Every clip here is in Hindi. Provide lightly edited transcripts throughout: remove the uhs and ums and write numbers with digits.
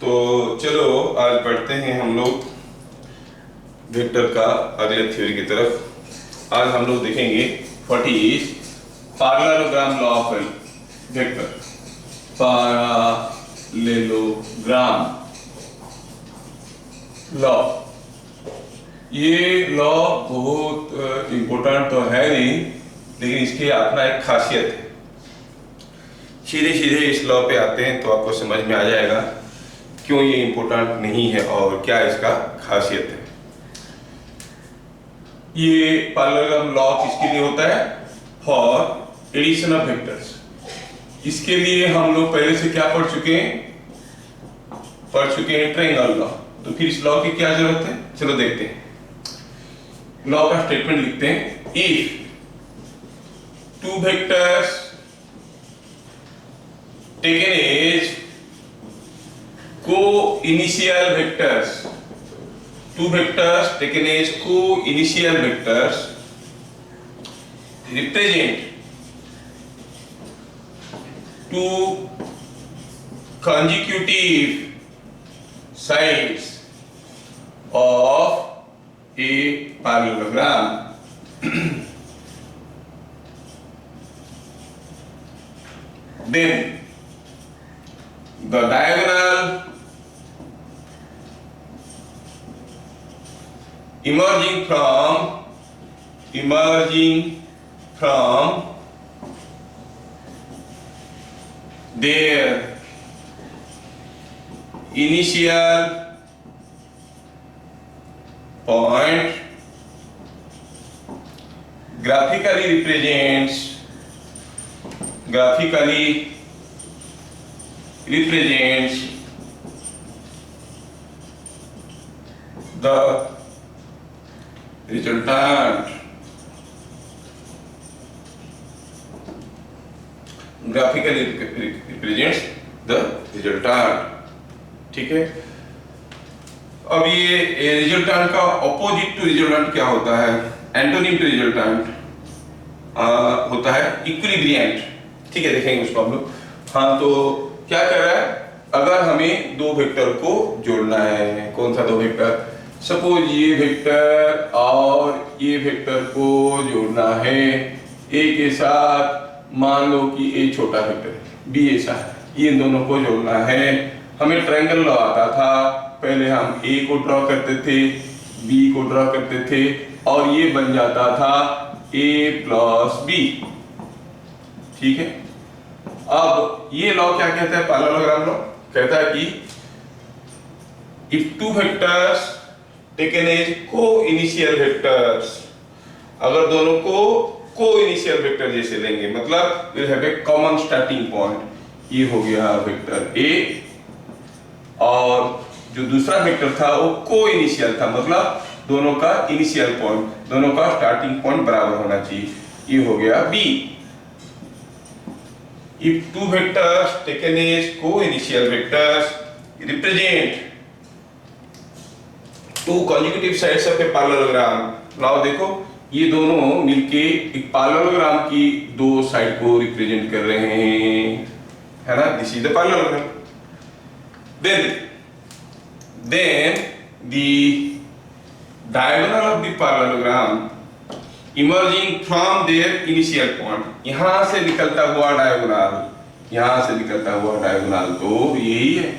तो चलो आज पढ़ते हैं हम लोग वेक्टर का अगले थ्योरी की तरफ। आज हम लोग देखेंगे what is parallelogram law of vector. Parallelogram law, ये लॉ बहुत इम्पोर्टेंट तो है नहीं, लेकिन इसकी अपना एक खासियत है। सीधे सीधे इस लॉ पे आते हैं तो आपको समझ में आ जाएगा क्यों ये इम्पोर्टेंट नहीं है और क्या इसका खासियत है। ये पैरेललोग्राम लॉ किसके लिए होता है? For addition of vectors. इसके लिए हम लोग पहले से क्या पढ़ चुके हैं ट्रायंगल लॉ। तो फिर इस लॉ की क्या जरूरत है, चलो देखते हैं। लॉ का स्टेटमेंट लिखते हैं, if two vectors taken as co-initial vectors, two vectors taken as co-initial vectors represent two consecutive sides of a parallelogram, then the diagonal emerging from their initial point graphically represents the resultant ठीक है। अब ये रिजल्टेंट का ऑपोजिट टू रिजल्टेंट क्या होता है? एंटोनिम टू रिजल्टेंट होता है इक्विलिब्रिएंट। ठीक है, देखेंगे उसको हम लोग। हाँ, तो क्या कर रहा है? अगर हमें दो वेक्टर को जोड़ना है, कौन सा दो वेक्टर? सपोज ये वेक्टर और ये वेक्टर को जोड़ना है ए के साथ। मान लो कि ए छोटा वेक्टर है, बी ऐसा है, ये दोनों को जोड़ना है। हमें ट्रायंगल लॉ आता था, पहले हम ए को ड्रॉ करते थे, बी को ड्रॉ करते थे और ये बन जाता था ए प्लस बी। ठीक है, अब ये लॉ क्या कहता है? पैरेललोग्राम लॉ कहता है कि if two vectors taken as coinitial vectors, अगर दोनों को को-इनिशियल वेक्टर जैसे लेंगे, मतलब will have a common starting point. ये हो गया वेक्टर ए और जो दूसरा वेक्टर था वो को-इनिशियल था, मतलब दोनों का इनिशियल पॉइंट, दोनों का स्टार्टिंग पॉइंट बराबर होना चाहिए। ये हो गया B. If two vectors taken as co-initial vectors represent two consecutive sides of a parallelogram, now देखो ये दोनों मिलके एक पैरेललोग्राम की दो साइड को रिप्रेजेंट कर रहे हैं, है ना? This is the parallelogram. Then the diagonal of the parallelogram emerging from their initial point, यहां से निकलता हुआ डायगोनल, तो यही है।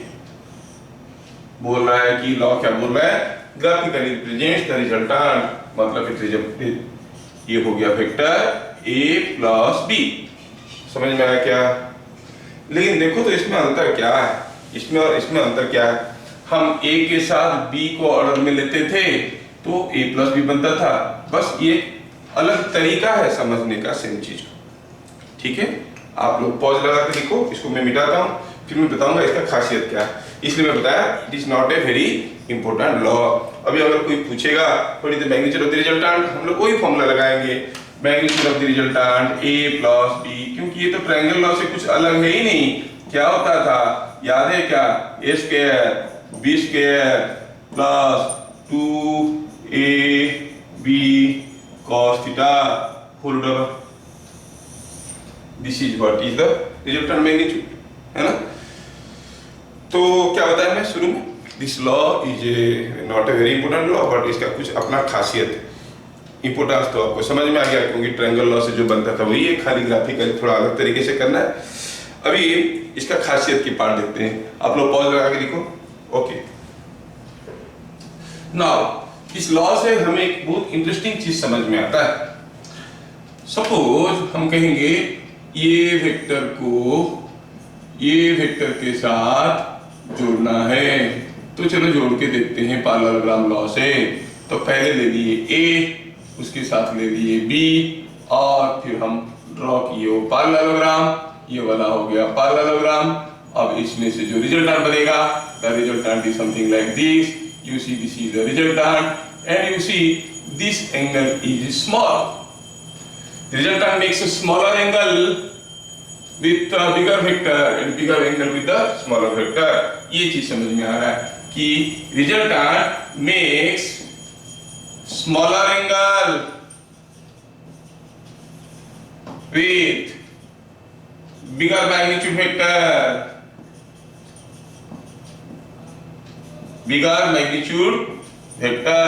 बोल रहा है कि लॉ क्या बोल रहा है? ग्राफिकली रिप्रेजेंट्स द रिजल्टेंट, मतलब ये हो गया वेक्टर ए प्लस बी। समझ में आया क्या? लेकिन देखो तो इसमें अंतर क्या है? इसमें और इसमें अंतर क्या है? हम ए के साथ बी को ऑर्डर में लेते थे तो ए प्लस बी बनता था, बस ये अलग तरीका है समझने का सेम चीज को। ठीक है, आप लोग पॉज लगा के लिखो, इसको मैं मिटाता हूँ, फिर मैं बताऊंगा इसका खासियत क्या है। इसलिए मैं बताया it is not a very important law. अभी अगर कोई पूछेगा what is the magnitude of the resultant, हम लोग कोई फॉर्मूला लगाएंगे, magnitude of the resultant a plus b, क्योंकि ये तो ट्रायंगल लॉ से कुछ अलग है ही नहीं। क्या होता था, याद है क्या? A square B square plus 2ab cos theta whole double. This is what is the resultant magnitude, है ना? तो क्या बताया मैं शुरू में, this law is a not a very important law, but इसका कुछ अपना खासियत है, इंपॉर्टेंस तो आपको समझ में आ गया, क्योंकि ट्रायंगल लॉ से जो बनता था वही है, खाली ग्राफिकली थोड़ा अलग तरीके से करना है। अभी इसका खासियत की पार्ट देखते हैं, आप लोग पॉज लगा के लिखो। ओके, नाउ इस लॉ से हमें एक बहुत इंटरेस्टिंग चीज समझ में आता है। सपोज हम कहेंगे ये वेक्टर को ये वेक्टर के साथ जोड़ना है, तो चलो जोड़ के देखते हैं पैरेललोग्राम लॉ से। तो पहले ले लिए ए, उसके साथ ले लिए बी, और फिर हम ड्रॉ किए वो पैरेललोग्राम, ये वाला हो गया पैरेललोग्राम। अब इसमें से जो रिजल्टेंट बनेगा, the resultant is something like this, you see this is the resultant, and you see this angle is small. The resultant makes a smaller angle with a bigger vector and bigger angle with the smaller vector. ये चीज समझ में आ रहा है कि resultant makes smaller angle with bigger magnitude vector, bigger magnitude vector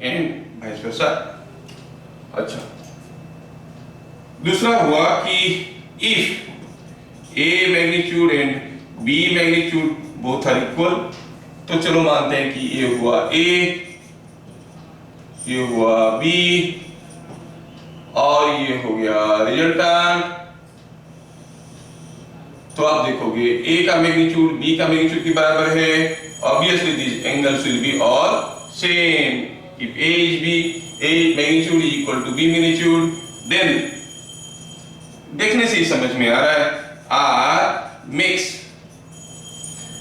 and vice versa. अच्छा, दूसरा हुआ कि if a magnitude and b magnitude both are equal, तो चलो मानते हैं कि ये हुआ a, ये हुआ b, और ये हो गया रिजल्टेंट। तो आप देखोगे a का मैग्नीट्यूड b का मैग्नीट्यूड के बराबर है, obviously these angles will be all same. If a is b, a magnitude is equal to b magnitude, then देखने से ही समझ में आ रहा है r makes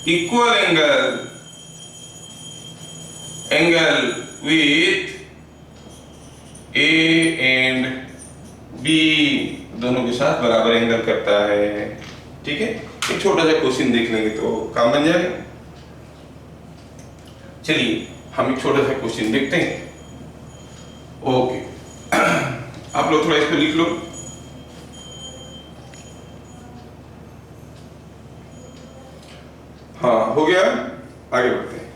equal angle with a and b, दोनों के साथ बराबर एंगल करता है। ठीक है, एक छोटा सा क्वेश्चन देख लेंगे तो काम बन जाएगा। चलिए हम एक छोटा सा क्वेश्चन देखते हैं। ओके, आप लोग थोड़ा इसको लिख लो। हाँ, हो गया, आगे बढ़ते हैं।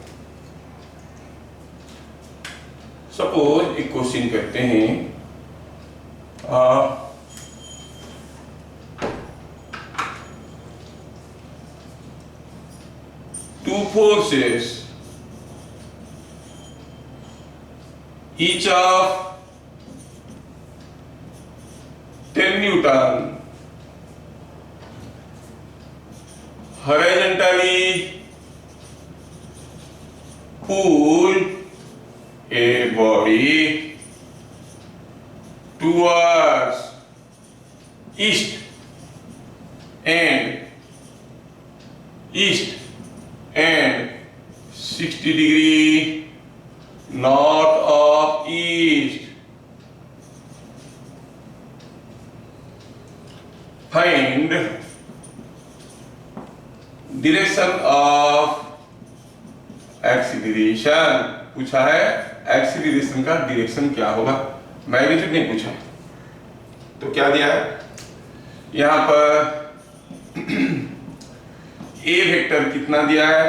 सपोज एक क्वेश्चन करते हैं, two forces each of 10 Newton horizontally pull a body towards east and 60 degree north of east. Find direction of acceleration। पूछा है एक्सीलरेशन का डायरेक्शन क्या होगा, मैग्नीट्यूड नहीं पूछा। तो क्या दिया है यहां पर ए वेक्टर कितना दिया है,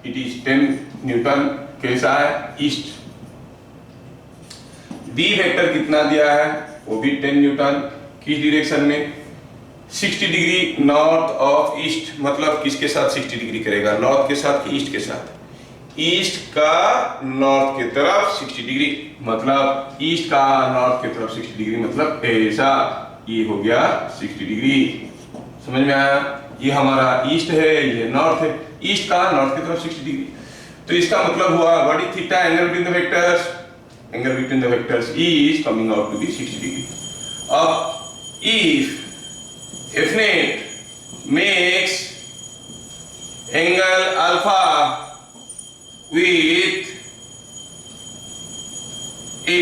इट इज 10 न्यूटन, कैसा है ईस्ट। बी वेक्टर कितना दिया है, वो भी 10 न्यूटन, किस डायरेक्शन में, 60 डिग्री नॉर्थ ऑफ ईस्ट। मतलब किसके साथ 60 डिग्री करेगा, नॉर्थ के साथ कि ईस्ट के साथ, ईस्ट का नॉर्थ की तरफ 60 डिग्री, मतलब ईस्ट का नॉर्थ की तरफ 60 डिग्री, मतलब ऐसा, ये हो गया 60 डिग्री। समझ में आया, ये हमारा ईस्ट है, ये नॉर्थ है, ईस्ट का नॉर्थ की तरफ 60 डिग्री। तो इसका मतलब हुआ what is theta, angle between the vectors, angle between the vectors is coming out to be 60 degree. अब if F net makes angle alpha with a,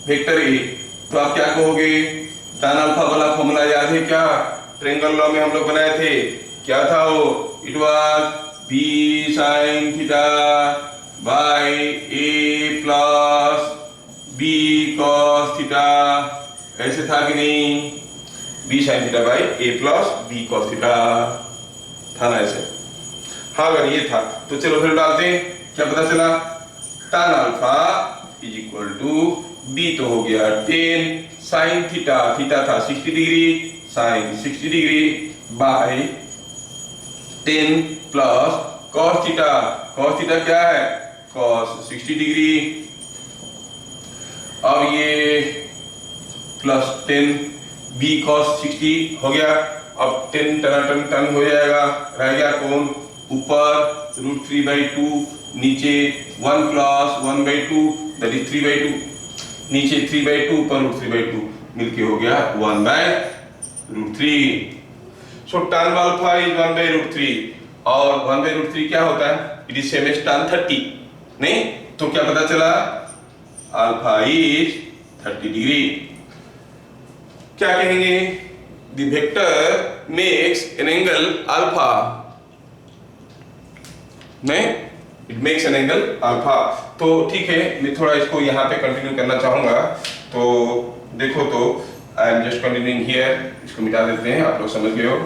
vector a, तो आप क्या कहोगे, tan अल्फा वाला फॉर्मूला याद है क्या, ट्रायंगल लॉ में हम लोग बनाए थे, क्या था वो, it was b sin theta by a plus b cos theta, ऐसे था कि नहीं, b sin theta by a plus b cos theta था ना ऐसे। हाँ अगर ये था तो चलो फिर डालते हैं, क्या पता चला, tan alpha is equal to b तो हो गया 10 साइन थीटा, थीटा था 60 degree, sine 60 degree by 10 plus cos theta, cos theta क्या है, cos 60 डिग्री, अब ये प्लस 10 b cos 60 हो गया, अब 10 टन हो जाएगा, रह गया कौन, ऊपर √3/2, नीचे 1 प्लस 1/2 दैट इज 3/2, नीचे 3/2 ऊपर √3/2 मिलके हो गया 1/√3। सो tan अल्फा इज 1/√3 और 1/√3 क्या होता है, it is same as tan 30, नहीं तो क्या पता चला, अल्फा इज 30 डिग्री। क्या कहेंगे, the vector makes an angle alpha, नहीं it makes an angle alpha. तो ठीक है, मैं थोड़ा इसको यहाँ पे कंटिन्यू करना चाहूंगा, तो देखो तो I am just continuing here, इसको मिटा देते हैं, आप लोग समझ गए हो।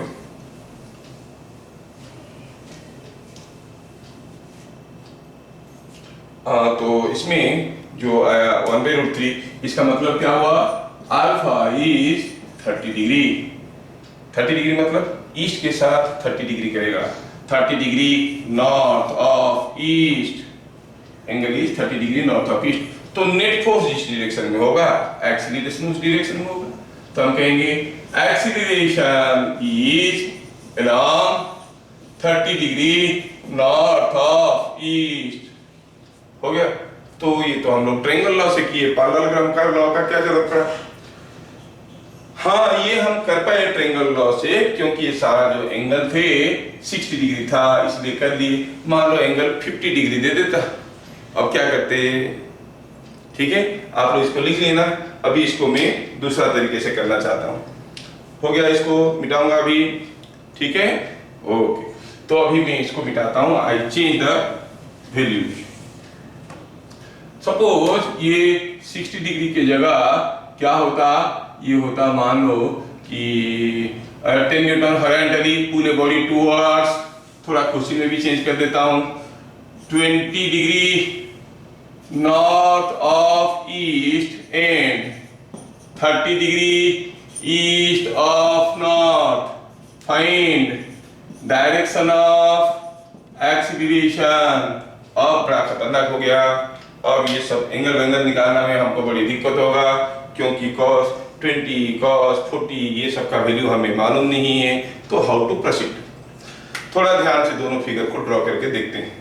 तो इसमें जो आया 1/√3, इसका मतलब क्या हुआ, अल्फा इज 30 डिग्री, 30 डिग्री मतलब ईस्ट के साथ 30 डिग्री करेगा, 30 degree north of east, angle is 30 degree north of east, तो नेट फोर्स इस डायरेक्शन में होगा, एक्सीलरेशन उस डायरेक्शन में होगा, तो हम कहेंगे acceleration is along 30 degree north of east, हो गया। तो ये तो हम लोग ट्रायंगल लॉ से किए, पैरेललोग्राम का लॉ का क्या जरूरत पड़ा, हाँ ये हम कर पाए ट्रायंगल लॉ से, क्योंकि ये सारा जो एंगल थे 60 डिग्री था इसलिए कर लिए, मान लो एंगल 50 डिग्री दे देता, अब क्या करते, ठीक है आप लोग इसको लिख लेना, अभी इसको मैं दूसरा तरीके से करना चाहता हूँ, हो गया, इसको मिटाऊंगा अभी, ठीक है ओके। तो अभी मैं इसको मिटाता हूँ, I change the values, suppose ये 60 डिग्री की जगह क्या होता, ये होता मान लो कि 10 न्यूटन हॉरिजॉन्टली पूरे बॉडी टूवर्ड्स, थोड़ा कुर्सी में भी चेंज कर देता हूं, 20 degree north of east and 30 degree east of north, find direction of acceleration. अब बड़ा खतरनाक हो गया, अब ये सब एंगल वेंगल निकालना में हमको बड़ी दिक्कत होगा, क्योंकि cos 20 cos 40 ये सब का वैल्यू हमें मालूम नहीं है, तो हाउ टू प्रोसीड, थोड़ा ध्यान से दोनों फिगर को ड्रॉ करके देखते हैं।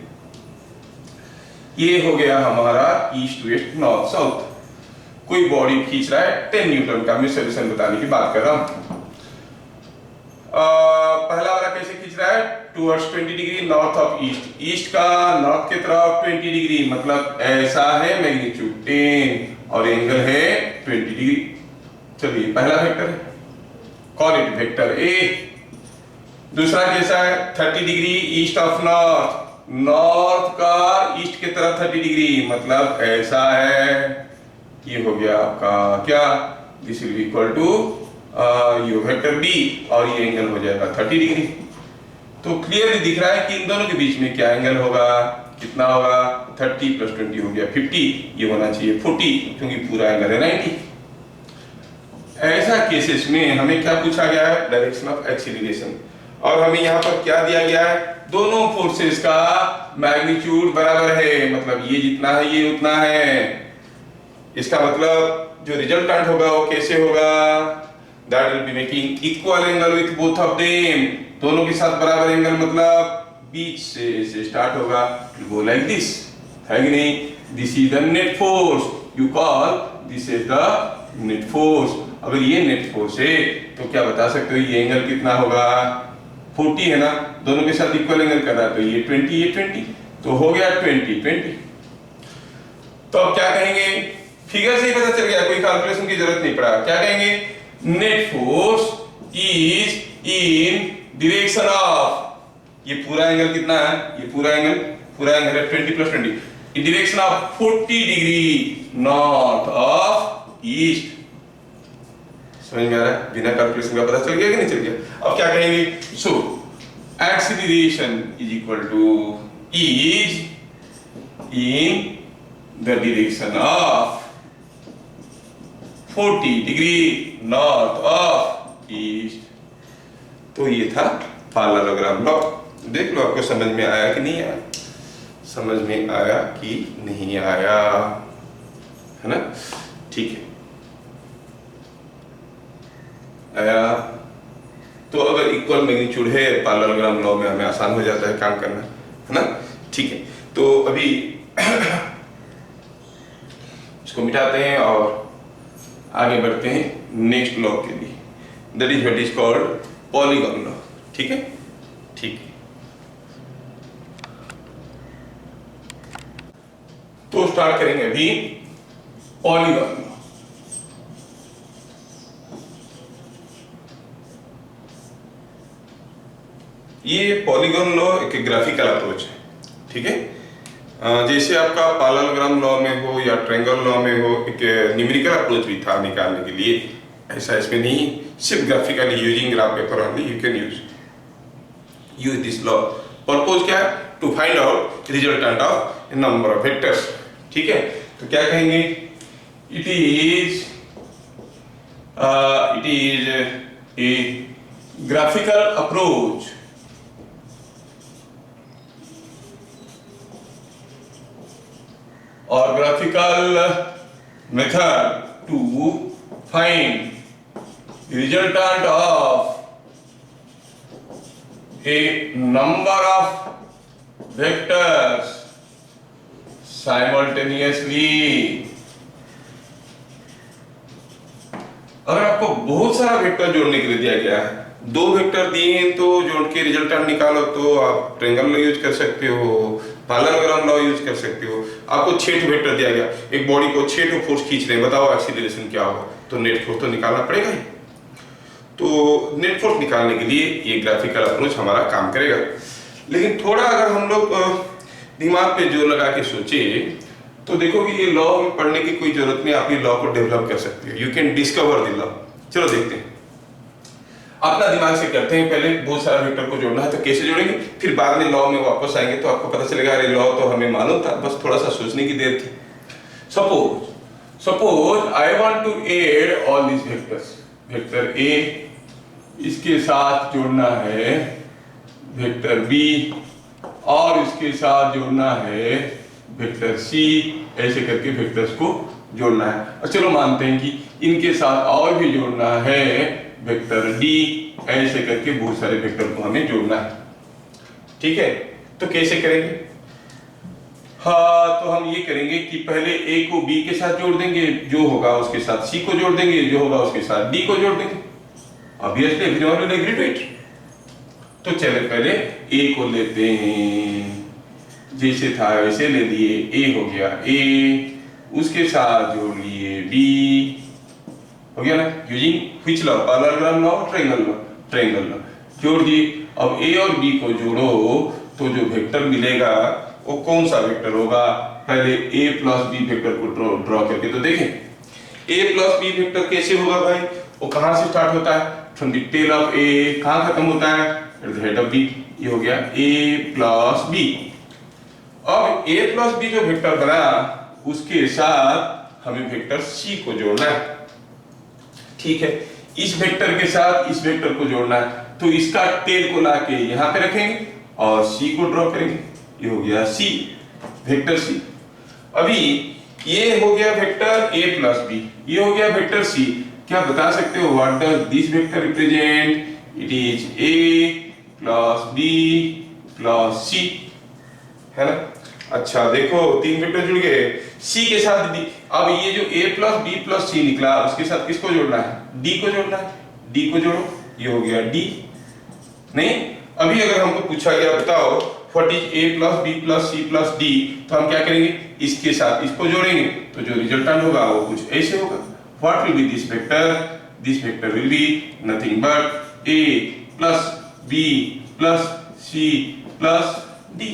ये हो गया हमारा ईस्ट वेस्ट नॉर्थ साउथ, कोई बॉडी खींच रहा है 10 न्यूटन का, मैं सोल्यूशन बताने की बात कर रहा हूं। पहला वाला कैसे खींच रहा है, towards 20 degree north of east, east का नॉर्थ की तरफ 20 डिग्री, मतलब ऐसा है मैग्नीट्यूड 10 और एंगल है 20 डिग्री। चलिए पहला वेक्टर है, कॉल इट वेक्टर ए। दूसरा कैसा है, 30 degree east of north, north का ईस्ट की तरफ 30 डिग्री, मतलब ऐसा है, ये हो गया आपका क्या, this will be equal to ये वेक्टर बी और ये एंगल हो जाएगा 30 डिग्री। तो क्लियरली दिख रहा है कि इन दोनों के बीच में क्या एंगल होगा, कितना होगा, 30 + 20 हो गया 50, ये होना चाहिए 40, क्योंकि पूरा एंगल है 90। ऐसा केसेस में हमें क्या पूछा गया है, डायरेक्शन ऑफ एक्सीलरेशन, और हमें यहाँ पर क्या दिया गया है, दोनों फोर्सेस का मैग्नीट्यूड बराबर है, मतलब ये जितना है ये उतना है। इसका मतलब जो रिजल्टेंट होगा वो कैसे होगा, that will be making equal angle with both of them, दोनों के साथ बराबर एंगल, मतलब बीच से स्टार्ट होगा, गो लाइक दिस, है कि नहीं, this is the net force, you call this is the net force. अगर ये नेट फोर्स है तो क्या बता सकते हो ये एंगल कितना होगा, 40 है ना, दोनों के साथ इक्वल एंगल कर रहा है, तो ये 20 ये 20, तो हो गया 20 20। तो अब क्या कहेंगे, फिगर से ही पता चल गया, कोई कैलकुलेशन की जरूरत नहीं पड़ा, क्या कहेंगे, net force is in direction of, ये पूरा एंगल कितना है, ये पूरा एंगल है 20 + 20, इन direction of 40 degree north of east. समझ में आ रहा है, बिना कैलकुलेशन का पता चल गया कि नहीं चल गया। अब क्या कहेंगे, सो acceleration is equal to is in the direction of 40 degree north of east। तो ये था पार्ललोग्राम लॉ। देख लो आपको समझ में आया कि नहीं आया, समझ में आया कि नहीं आया, है ना? ठीक है, आया। तो अगर इक्वल मैग्नीट्यूड है पार्ललोग्राम लॉ में हमें आसान हो जाता है काम करना, है ना? ठीक है, तो अभी इसको मिटाते हैं और आगे बढ़ते हैं नेक्स्ट लॉ के लिए, that is what is called polygon law. ठीक है, ठीक है। तो स्टार्ट करेंगे अभी पॉलीगॉन लॉ। ये पॉलीगॉन लॉ एक ग्राफिकल अप्रोच है। ठीक है, जैसे आपका पैरेललोग्राम लॉ में हो या ट्रायंगल लॉ में हो एक न्यूमेरिकल अप्रोच भी था निकालने के लिए, ऐसा इसमें नहीं, सिर्फ graphically using graph paper only you can use this law. Purpose क्या है? To find out resultant of a number of vectors. ठीक है, तो क्या कहेंगे? It is a graphical approach or graphical method to find resultant of a number of vectors simultaneously। अगर आपको बहुत सारा वेक्टर जोड़ने के लिए दिया गया है, दो वेक्टर दिए हैं तो जोड़ के रिजल्टेंट निकालो, तो आप ट्रायंगल लॉ यूज कर सकते हो, पैरेललोग्राम लॉ यूज कर सकते हो। आपको 6 वेक्टर दिया गया, एक बॉडी को 6 फोर्स खींच रहे हैं, बताओ एक्सीलरेशन क्या होगा? तो नेट फोर्स तो निकालना पड़ेगा ही। तो नेट फोर्स निकालने के लिए ये ग्राफिकल अप्रोच हमारा काम करेगा। लेकिन थोड़ा अगर हम लोग दिमाग पे जोर लगा के सोचे तो देखो कि ये लॉ में पढ़ने की कोई जरूरत नहीं, आप ये लॉ को डेवलप कर सकते हो, you can discover the law. चलो देखते हैं, अपना दिमाग से करते हैं। पहले बहुत सारा वेक्टर को जोड़ना है तो कैसे जोड़ेंगे, फिर बाद में लॉ में वापस आएंगे तो आपको पता चलेगा अरे लॉ तो हमें मालूम था, बस थोड़ा सा सोचने की देर थी। Suppose I want to add all this vectors. Vector a, इसके साथ जोड़ना है वेक्टर बी, और इसके साथ जोड़ना है वेक्टर सी, ऐसे करके वेक्टर्स को जोड़ना है। और चलो मानते हैं कि इनके साथ और भी जोड़ना है वेक्टर डी, ऐसे करके बहुत सारे वेक्टर को हमें जोड़ना है। ठीक है, तो कैसे करेंगे? हाँ, तो हम ये करेंगे कि पहले ए को बी के साथ जोड़ देंगे, जो होगा उसके साथ सी को जोड़ देंगे, जो होगा उसके साथ डी को जोड़ देंगे। Obviously everyone will agree to it. तो चले पहले ए को लेते हैं, जैसे था वैसे ले लिए, ए हो गया ए, उसके साथ जोड़ लिए बी, हो गया ना? Using which law? Parallelogram law, triangle law जोड़ दिए। अब ए और बी को जोड़ो तो जो वेक्टर मिलेगा वो कौन सा वेक्टर होगा? पहले a प्लस बी वेक्टर को ड्रॉ करके तो देखें। a प्लस बी वेक्टर कैसे होगा भाई? वो कहां से स्टार्ट होता है? From the tail of a, कहां खत्म होता है? At the head of b। ये हो गया a प्लस b। अब a प्लस b जो वेक्टर बना उसके साथ हमें वेक्टर c को जोड़ना है। ठीक है, इस वेक्टर के साथ इस वेक्टर को जोड़ना है, तो इसका टेल को लाके यहां पे रखेंगे और c को ड्रॉ करेंगे। ये हो गया c, वेक्टर c। अभी ये हो गया वेक्टर a प्लस b, ये हो गया वेक्टर c। क्या बता सकते हो what does this vector represent? It is a plus b plus c, है ना? अच्छा देखो, 3 वेक्टर जुड़ गए c के साथ d। अब ये जो a plus b plus c निकला, उसके साथ किसको जोड़ना है? d को जोड़ना है। d को जोड़ो, ये हो गया d। नहीं, अभी अगर हमको पूछा गया बताओ what is a plus b plus c plus d, तो हम क्या करेंगे? इसके साथ इसको जोड़ेंगे तो जो रिजल्टेंट होगा वो कुछ ऐसे होगा। What will be this vector? This vector will be nothing but a plus b plus c plus d।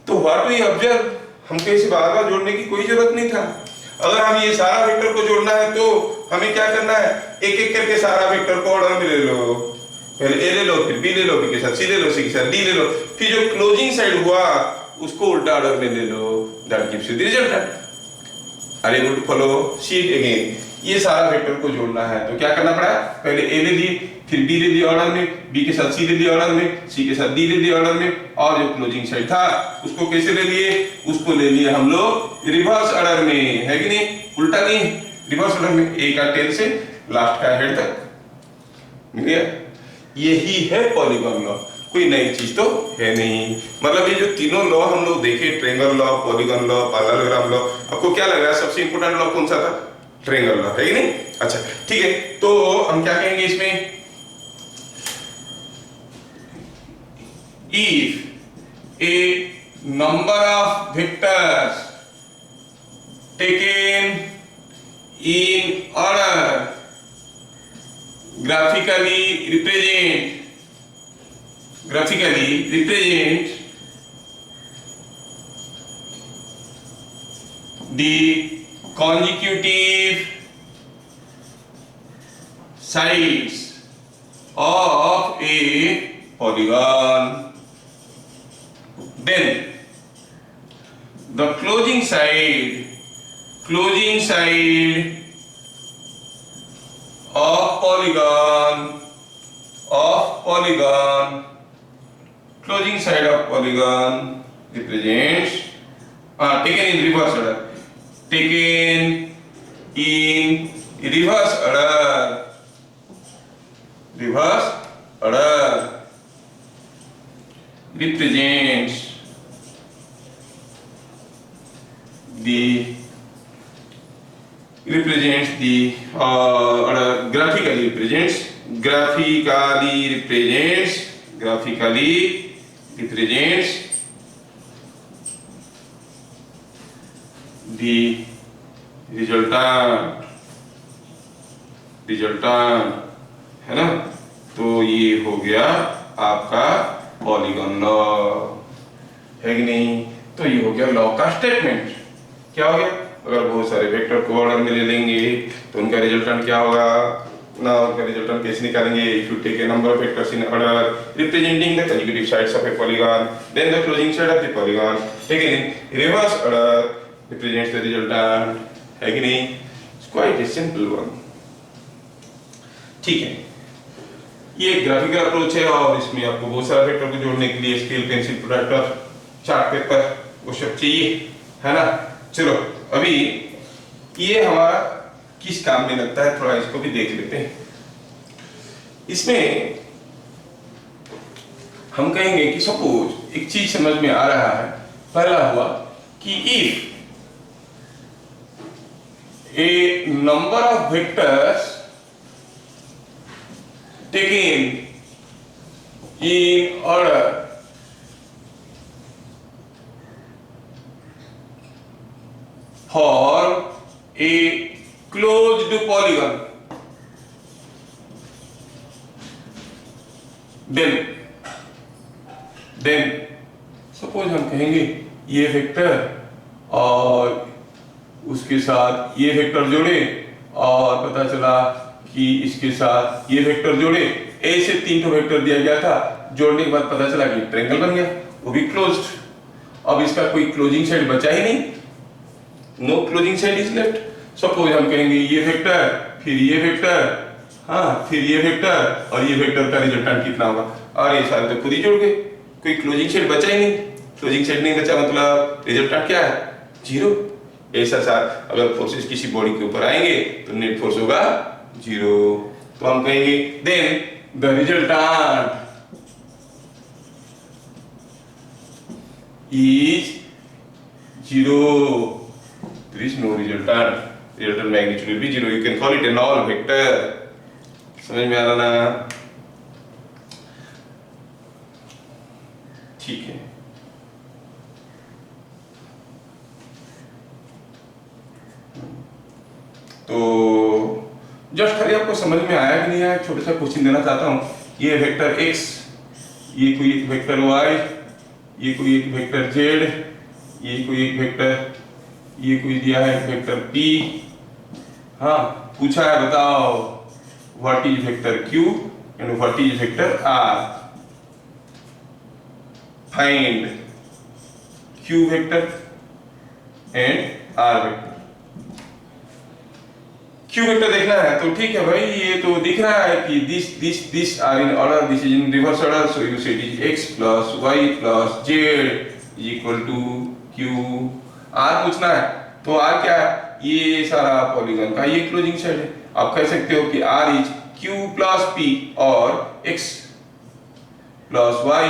तो व्हाट वी ऑब्जर्व, हमको इसे बार बार जोड़ने की कोई जरूरत नहीं था। अगर हम ये सारा वेक्टर को जोड़ना है तो हमें क्या करना है? एक एक करके सारा वेक्टर को ऑर्डर में ले लो। पहले ए ले लो, फिर बी ले लो, बी के साथ सी ले लो, सी के साथ डी ले लो, फिर जो क्लोजिंग साइड हुआ उसको उल्टा ऑर्डर में ले लो, that gives you the resultant. Are able to follow? See it again. ये सारा वेक्टर को जोड़ना है तो क्या करना पड़ा? पहले ए ले लिए, फिर बी ले लिया ऑर्डर में, बी के साथ सी ले लिया ऑर्डर में, सी के साथ डी ले लिया ऑर्डर में, और जो क्लोजिंग साइड था उसको कैसे ले लिए? उसको ले लिए हम लोग रिवर्स ऑर्डर में, है कि नहीं? उल्टा नहीं, रिवर्स ऑर्डर में, ए का टेल से लास्ट का हेड तक। मिल गया? यही है पॉलीगॉन लॉ, कोई नई चीज तो है नहीं। मतलब ये जो तीनों लॉ हम लोग देखे, triangle law, polygon law, parallelogram law, आपको क्या लग रहा है सबसे इंपॉर्टेंट लॉ कौन सा था? ट्रायंगल लॉ, है कि नहीं? अच्छा ठीक है, तो हम क्या कहेंगे इसमें? If a number of vectors taken in order graphically represent the consecutive sides of a polygon, then the closing side of polygon closing side of polygon represents taken in reverse order, represents graphically represents the resultant, है ना? तो ये हो गया आपका पॉलीगॉन लॉ, है कि नहीं? तो ये हो गया लॉ का स्टेटमेंट। क्या हो गया? अगर बहुत सारे वेक्टर को ऑर्डर में ले लेंगे तो उनका रिजल्टेंट क्या होगा ना? उनका रिजल्टेंट कैसे निकालेंगे? If you take a number of vectors in order representing the consecutive sides of a polygon, then the closing side of the polygon taken in reverse order represents the resultant, है कि नहीं? It's quite a simple one. ठीक है, ये एक ग्राफिकल अप्रोच है और इसमें आपको बहुत सारे वेक्टर को जोड़ने के लिए scale, pencil, protractor, chart paper वो सब चाहिए, है ना? चलो अभी ये हमारा किस काम में लगता है थोड़ा इसको भी देख लेते हैं। इसमें हम कहेंगे कि सपोज एक चीज समझ में आ रहा है, पहला हुआ कि if A number of vectors taken in order for a closed polygon, then suppose हम कहेंगे ये वेक्टर और उसके साथ ये वेक्टर जोड़े और पता चला कि इसके साथ ये वेक्टर जोड़े, ऐसे तीन तो वेक्टर दिया गया था, जोड़ने के बाद पता चला कि ट्रायंगल बन गया, वो भी क्लोज्ड। अब इसका कोई क्लोजिंग साइड बचा ही नहीं, no closing side is left. Suppose हम कहेंगे ये वेक्टर, फिर ये वेक्टर, हाँ फिर ये वेक्टर और ये वेक्टर का रिजल्टेंट कितना होगा? और ये सारे तो खुद ही जोड़ गए, कोई क्लोजिंग साइड बचा ही नहीं। क्लोजिंग साइड नहीं बचा मतलब रिजल्टेंट क्या है? जीरो। ऐसा साथ अगर फोर्सेस किसी बॉडी के ऊपर आएंगे तो नेट फोर्स होगा जीरो। तो हम कहेंगे then the resultant is 0. There is no resultant. Resultant magnitude will be 0. You can call it a null vector. समझ में आ रहा ना? ठीक है। तो जस्ट खाली आपको समझ में आया कि नहीं आया, छोटा सा क्वेश्चन देना चाहता हूँ। ये वेक्टर x, ये कोई एक वेक्टर y, ये कोई एक वेक्टर z, ये कोई एक वेक्टर, ये कोई दिया है एक वेक्टर p। हाँ पूछा है बताओ what is vector q and what is vector r. Find q vector and r vector. q vector देखना है तो ठीक है भाई, ये तो दिख रहा है कि this are in order, this is in reverse order, so you say it is x plus y plus z is equal to q. r पूछना है तो r क्या है, ये सारा पॉलीगन का ये क्लोजिंग सेट है। आप कह सकते हो कि r is q plus p और x plus y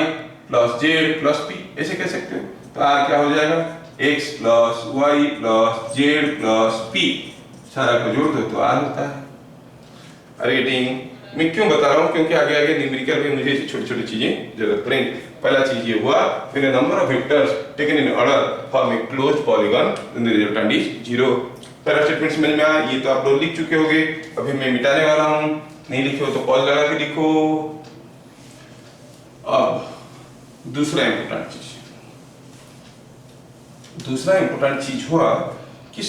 plus z plus p, ऐसे कह सकते हो। तो r क्या हो जाएगा, x plus y plus z plus p, सारा को जोड़ दो तो r होता है। अरे गेटिंग, मैं क्यों बता रहा हूँ, क्योंकि आगे आगे न्यूमेरिकल में मुझे छोटी छोटी चीजें जरूरत पड़ेंगी। पहला चीज ये हुआ, फिर number of vectors taken in order form a closed polygon then the resultant is 0। पहला स्टेटमेंट समझ में आया, ये तो आप लोग लिख चुके होंगे, अभी मैं मिटाने वाला हूँ, नहीं लिखे हो तो पॉज लगा के लिखो। अब दूसरा इंपॉर्टेंट चीज हुआ कि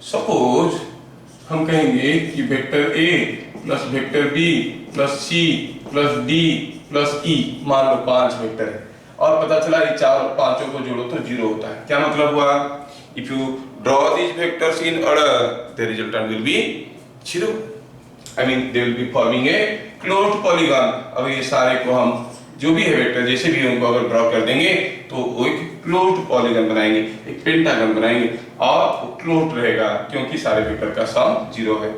सपोज हम कहेंगे कि vector A plus vector B plus C plus D plus E, मान लो 5 वेक्टर है और पता चला ये चार पांचों को जोड़ो तो 0 होता है। क्या मतलब हुआ, if you draw these vectors in order the resultant will be 0, I mean they will be forming a closed polygon। अब ये सारे को हम जो भी है वेक्टर जैसे भी उनको अगर ड्रॉ कर देंगे तो वो एक क्लोज्ड पॉलीगन बनाएंगे, एक पेंटागन बनाएंगे और वो क्लोज्ड रहेगा क्योंकि सारे वेक्टर का सम 0 है।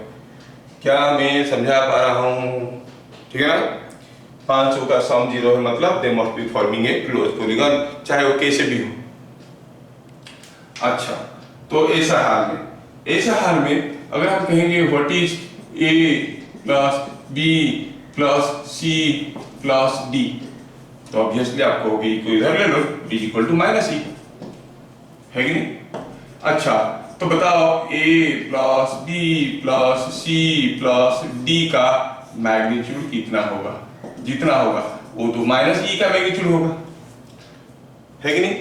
क्या मैं समझा पा रहा हूँ, ठीक है ना। 5 का सम 0 है मतलब they must be forming a closed polygon, चाहे वो कैसे भी हो। अच्छा, तो ऐसा हाल में अगर हम कहेंगे what is a plus b plus c plus d, तो ऑब्वियसली आपको होगी कोई इधर ले लो, b equal to minus e, है कि नहीं। अच्छा, तो बताओ a plus b plus c plus d का मैग्नीट्यूड कितना होगा, जितना होगा वो तो माइनस e का मैग्नीट्यूड होगा, है कि नहीं।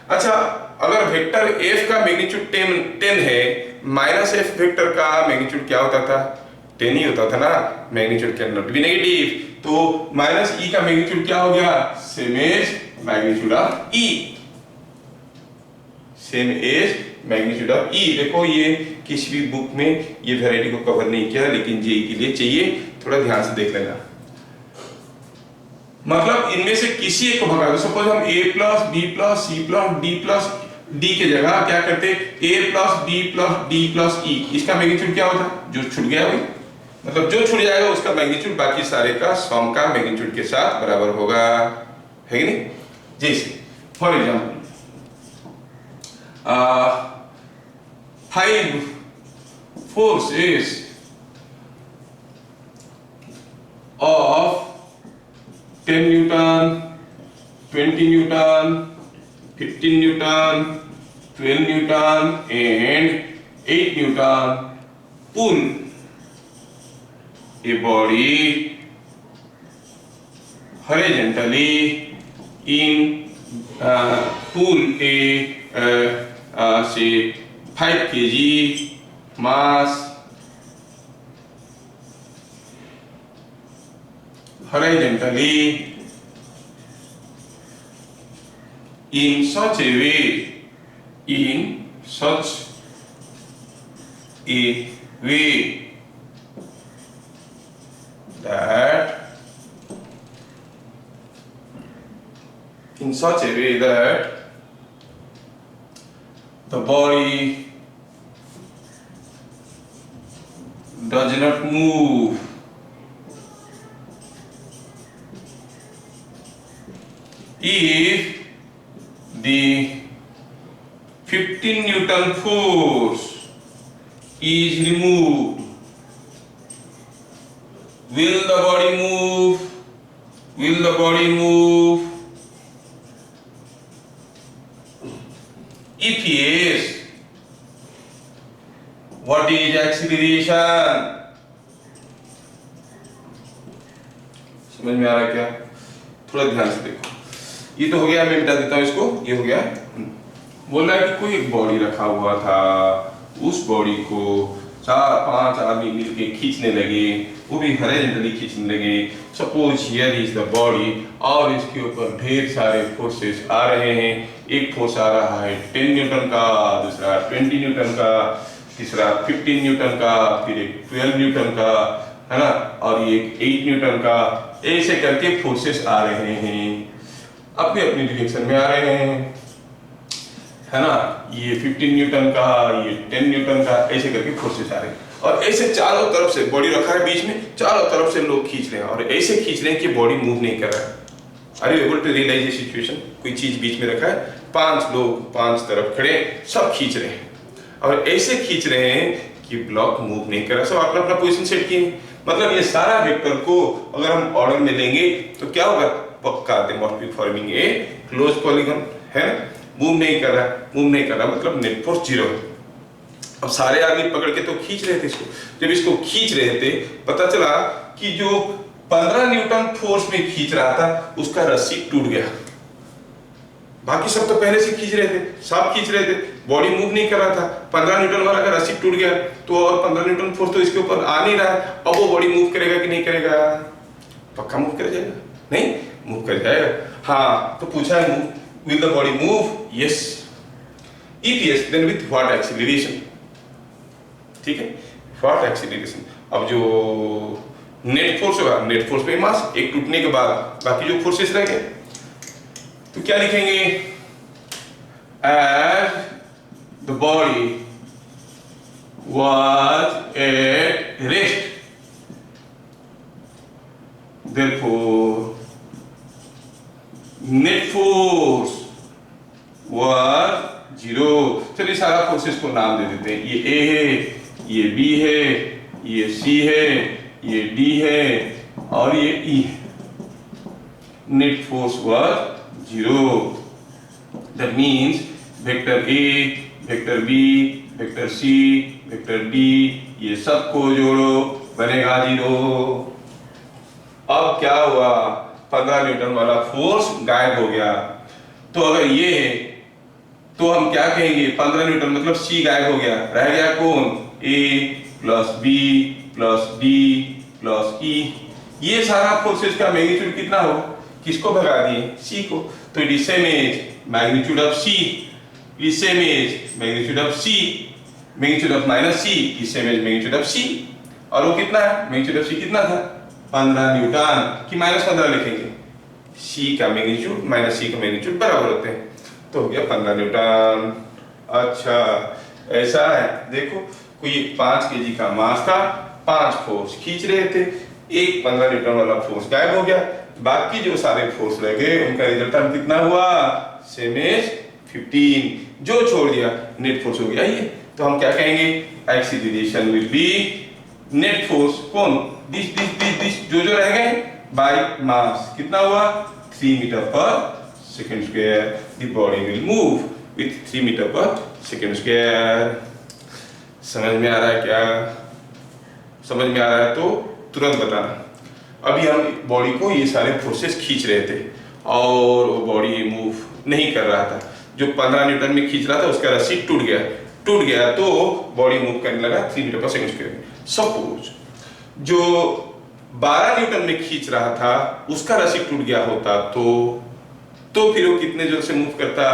अच्छा, अगर वेक्टर f का मैग्नीट्यूड 10 है, माइनस f वेक्टर का मैग्नीट्यूड क्या होता था, 10 ही होता था ना, magnitude can not be negative, तो माइनस e का मैग्नीट्यूड क्या हो गया, same as magnitude of e, same as magnitude of e। देखो ये किसी भी बुक में ये वैरायटी को कवर नहीं किया, लेकिन जेई के लिए चाहिए, थोड़ा ध्यान से देख लेना। मतलब इनमें से किसी एक को भगा दो, सपोज हम a plus b plus c plus d के जगह क्या करते, a plus b plus d plus e, इसका मैग्नीट्यूड क्या होता, जो छूट गया वही, मतलब जो छूट जाएगा उसका मैग्नीट्यूड बाकी सारे का सम का मैग्नीट्यूड के साथ बराबर होगा, है कि नहीं। जैसे for example 5 forces of 10 Newton, 20 Newton, 15 Newton, 12 Newton and 8 Newton pull a body horizontally in pull a say 5 kg mass horizontally in such a way that the body does not move if the 15 Newton force is removed. Will the body move? Will the body move? If yes, what is acceleration? समझ में आ रहा है क्या? थोड़ा ध्यान से देखो। ये तो हो गया, मैं मिटा देता हूँ इसको, ये हो गया। बोल रहा है कि कोई एक बॉडी रखा हुआ था, उस बॉडी को 4-5 आदमी मिलके खींचने लगे वो भी हॉरिजॉन्टली खींचने लगे। Suppose here is the body और इसके ऊपर ढेर सारे फोर्सेस आ रहे हैं। एक फोर्स आ रहा है 10 न्यूटन का, दूसरा 20 न्यूटन का, तीसरा 15 न्यूटन का, फिर एक 12 न्यूटन का, है ना, और ये 8 न्यूटन का। ऐसे करके फोर्सेस आ रहे हैं, अपनी अपनी डायरेक्शन में आ रहे हैं, है ना। ये 15 न्यूटन का, ये 10 न्यूटन का, ऐसे करके फोर्सेस आ रहे हैं। और ऐसे चारों तरफ से बॉडी रखा है बीच में, चारों तरफ से लोग खींच रहे हैं और ऐसे खींच रहे हैं कि बॉडी मूव नहीं कर रहा है। Are you able to realise ये सिचुएशन? कोई चीज बीच में रखा है, 5 लोग 5 तरफ खड़े, सब खींच रहे हैं और ऐसे खींच रहे हैं कि ब्लॉक मूव नहीं कर रहा। सब अपना अपना पोजीशन सेट किए। मतलब ये सारा वेक्टर को अगर हम ऑर्डर में लेंगे तो क्या होगा? पक्का they must be forming a close polygon, है। मूव नहीं कर रहा, मूव नहीं कर रहा मतलब नेट फोर्स 0 है। अब सारे आदमी पकड़ के तो खींच रहे थे इसको। जब इसको खींच रहे थे पता चला कि जो 15 न्यूटन फोर्स में खींच रहा था उसका रस्सी टूट गया। बाकी सब तो पहले से खींच रहे थे, सब खींच रहे थे, बॉडी मूव नहीं कर रहा था। 15 न्यूटन वाला का रस्सी टूट गया तो और 15 न्यूटन फोर्स तो इसके ऊपर आ नहीं रहा है। अब वो बॉडी मूव करेगा कि नहीं करेगा? पक्का मूव कर जाएगा, नहीं मूव कर जाएगा। हाँ, तो पूछा है move, will the body move? Yes. If yes then with what acceleration? ठीक है, व्हाट एक्सीलरेशन। अब जो नेट फोर्स होगा, नेट फोर्स पे मास, एक टूटने के बाद बाकी जो फोर्सेस रह गए तो क्या लिखेंगे? as the body was at rest, therefore net force was 0। चलिए सारा फोर्सेस को नाम दे देते हैं। ये A है, ये B है, ये C है, ये D है और ये E है। Net force was 0। That means vector A, vector B, vector C, vector D, ये सबको जोड़ो बनेगा 0। अब क्या हुआ? 15 न्यूटन वाला फोर्स गायब हो गया। तो अगर ये है तो हम क्या कहेंगे? 15 न्यूटन मतलब C गायब हो गया, रह गया कौन? A plus B plus D plus E। ये सारा फोर्सेस का मैग्नीट्यूड कितना हो? किसको भगा दिए? C को। तो it is same as magnitude of C, it is same as magnitude of C, magnitude of minus C is same as magnitude of C। और वो कितना है? magnitude of C कितना था? 15 न्यूटन कि माइनस 15 लिखेंगे? C का मैग्नीट्यूड माइनस C का मैग्नीट्यूड बराबर होते हैं, तो हो गया 15 न्यूटन। अच्छा ऐसा है, देखो कोई 5 kg का मास था, 5 फोर्स खींच रहे थे, एक 15 न्यूटन वाला फोर्स गायब हो गया, बाकी जो सारे फोर्स रह गए उनका रिजल्टेंट कितना हुआ? Same as 15। जो छोड़ दिया नेट फोर्स हो गया ये। तो हम क्या कहेंगे? Acceleration will be net force कौन? दिस जो रह गए बाय मास। कितना हुआ? 3 metre per second square. The body will move with 3 metre per second square. समझ में आ रहा है क्या? समझ में आ रहा है तो तुरंत बताना। अभी हम बॉडी को ये सारे फोर्सेस खींच रहे थे और वो बॉडी मूव नहीं कर रहा था। जो 15 न्यूटन में खींच रहा था उसका रस्सी टूट गया तो बॉडी मूव करने लगा 3 metre per second square. Suppose जो 12 न्यूटन में खींच रहा था उसका रस्सी टूट गया होता तो फिर वो कितने जोर से मूव करता?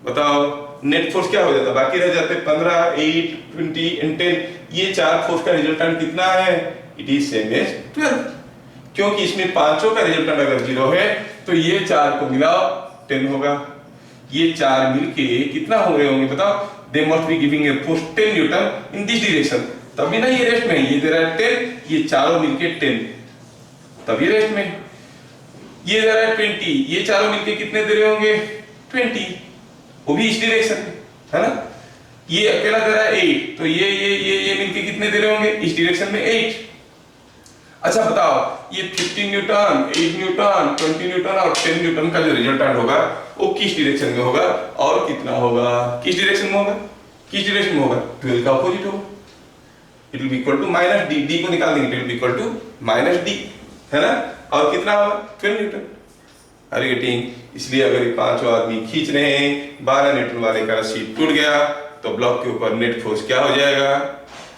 बताओ। नेट फोर्स क्या हो जाता? बाकी रह जाते 15, 8, 20 एंड 10। ये 4 फोर्स का रिजल्टेंट कितना है? It is same as 12। क्योंकि इसमें पांचों का रिजल्टेंट अगर 0 है तो ये 4 को मिलाओ 10 होगा। ये 4 मिलके कितना हो रहे होंगे बताओ? They must be giving a force 10 Newton in this direction. तभी ना ये रेस्ट में है, ये दे रहा है 10, ये चारों मिलके 10, तब ये रेस्ट में। ये दे रहा है 20, ये चारों मिलके कितने दे रहे होंगे? 20, वो भी इस डायरेक्शन में, है ना। ये अकेला दे रहा है 8, तो ये मिलके कितने दे रहे होंगे? इस डायरेक्शन में 8। अच्छा बताओ, ये 15 न्यूटन, 8 न्यूटन, 20 न्यूटन और 10 न्यूटन का जो रिजल्टेंट होगा वो किस डायरेक्शन में होगा और कितना होगा? किस डायरेक्शन में होगा? किस डायरेक्शन में होगा? 12 का अपोजिट होगा। It will be equal to minus d. D को निकाल देंगे, it will be equal to minus d, है ना। और कितना होगा? 12 न्यूटन। Are you getting? इसलिए अगर ये 5 आदमी खींच रहे हैं, 12 न्यूटन वाले का रस्सी टूट गया तो ब्लॉक के ऊपर नेट फोर्स क्या हो जाएगा?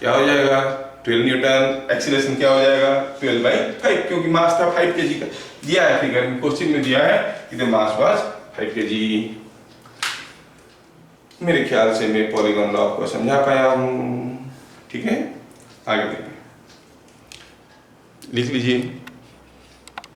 क्या हो जाएगा? 12 न्यूटन, एक्सीलरेशन क्या हो जाएगा 12/5, क्योंकि मास था 5 kg का, दिया है फिगर में, क्वेश्चन में दिया है कि द मास वाज 5 kg। मेरे ख्याल से मैं पॉलीगॉन लॉ को समझा पाया हूं, ठीक है, आगे देखते हैं, लिख लीजिए।